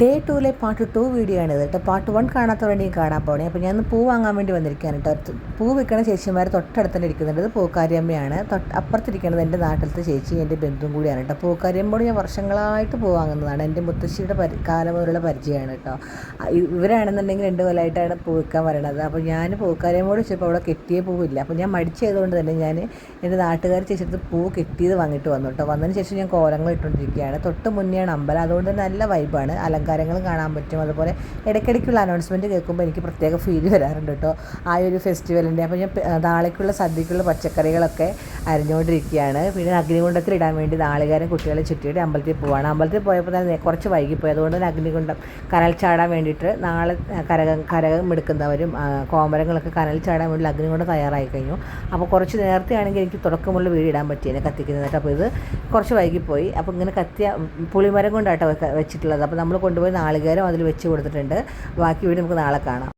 Day 2 part 2 video ആണ് കേട്ടോ. Part 1 കാണാത്തവരുണ്ടെങ്കിൽ കാണാൻ പോകണേ. അപ്പോൾ ഞാൻ പൂ വാങ്ങാൻ വേണ്ടി വന്നിരിക്കുകയാണ് കേട്ടോ. പൂ വിൽക്കുന്ന ചേച്ചിമാർ തൊട്ടടുത്ത് തന്നെ ഇരിക്കുന്നുണ്ട്. പൂക്കാരിയമ്മയാണ്. അപ്പുറത്തിരിക്കുന്നത് എൻ്റെ നാട്ടിലത്തെ ചേച്ചി, എൻ്റെ ബന്ധുവും കൂടിയാണ് കേട്ടോ. പൂക്കാരിയമ്മോട് ഞാൻ വർഷങ്ങളായിട്ട് പൂ വാങ്ങുന്നതാണ്. എൻ്റെ മുത്തശ്ശിയുടെ കാലം മുതലുള്ള പരിചയമാണ് കേട്ടോ. ഇവരാണെന്നുണ്ടെങ്കിൽ 2 കൊല്ലമായിട്ടാണ് പൂ വിൽക്കാൻ പറയണത്. അപ്പോൾ ഞാൻ പൂക്കാരിയമ്മോട് വെച്ചപ്പോൾ അവിടെ കെട്ടിയ പൂവില്ല. അപ്പോൾ ഞാൻ മടിച്ചതുകൊണ്ട് തന്നെ ഞാൻ എൻ്റെ നാട്ടുകാർ ചേച്ചിട്ട് പൂ കെട്ടിയത് വാങ്ങിയിട്ട് വന്നു കേട്ടോ. വന്നതിന് ശേഷം ഞാൻ കോലങ്ങൾ ഇട്ടുകൊണ്ടിരിക്കുകയാണ്. തൊട്ട് മുന്നെയാണ് അമ്പലം, അതുകൊണ്ട് തന്നെ നല്ല വൈബാണ്. അലങ്കാരങ്ങളും കാണാൻ പറ്റും. അതുപോലെ ഇടയ്ക്കിടയ്ക്കുള്ള അനൗൺസ്മെൻറ്റ് കേൾക്കുമ്പോൾ എനിക്ക് പ്രത്യേക ഫീൽ വരാറുണ്ട് കേട്ടോ, ആ ഒരു ഫെസ്റ്റിവലിൻ്റെ. അപ്പോൾ ഞാൻ നാളേക്കുള്ള സദ്യക്കുള്ള പച്ചക്കറികളൊക്കെ അരിഞ്ഞുകൊണ്ടിരിക്കുകയാണ്. പിന്നെ അഗ്നികുണ്ഡത്തിൽ ഇടാൻ വേണ്ടി നാളികേരം കുട്ടികളെ ചുറ്റിയിട്ട് അമ്പലത്തിൽ പോവാണ്. അമ്പലത്തിൽ പോയപ്പോൾ തന്നെ കുറച്ച് വൈകിപ്പോയി. അതുകൊണ്ട് തന്നെ അഗ്നികുണ്ഡം കനൽ ചാടാൻ വേണ്ടിയിട്ട് നാളെ കരകം എടുക്കുന്നവരും കോമരങ്ങളൊക്കെ കനൽ ചാടാൻ വേണ്ടി അഗ്നികുണ്ഡം തയ്യാറായി കഴിഞ്ഞു. അപ്പോൾ കുറച്ച് നേരത്തെ ആണെങ്കിൽ എനിക്ക് തുടക്കമുള്ള വീട് ഇടാൻ പറ്റിയത് കത്തിക്കുന്നത്. അപ്പോൾ ഇത് കുറച്ച് വൈകിപ്പോയി. അപ്പോൾ ഇങ്ങനെ പുളിമരം കൊണ്ടാട്ടോ വെച്ചിട്ടുള്ളത്. അപ്പോൾ നമ്മൾ കൊണ്ടുപോയി നാളികേരം അതിൽ വെച്ച് കൊടുത്തിട്ടുണ്ട്. ബാക്കി വീട് നമുക്ക് നാളെ കാണാം.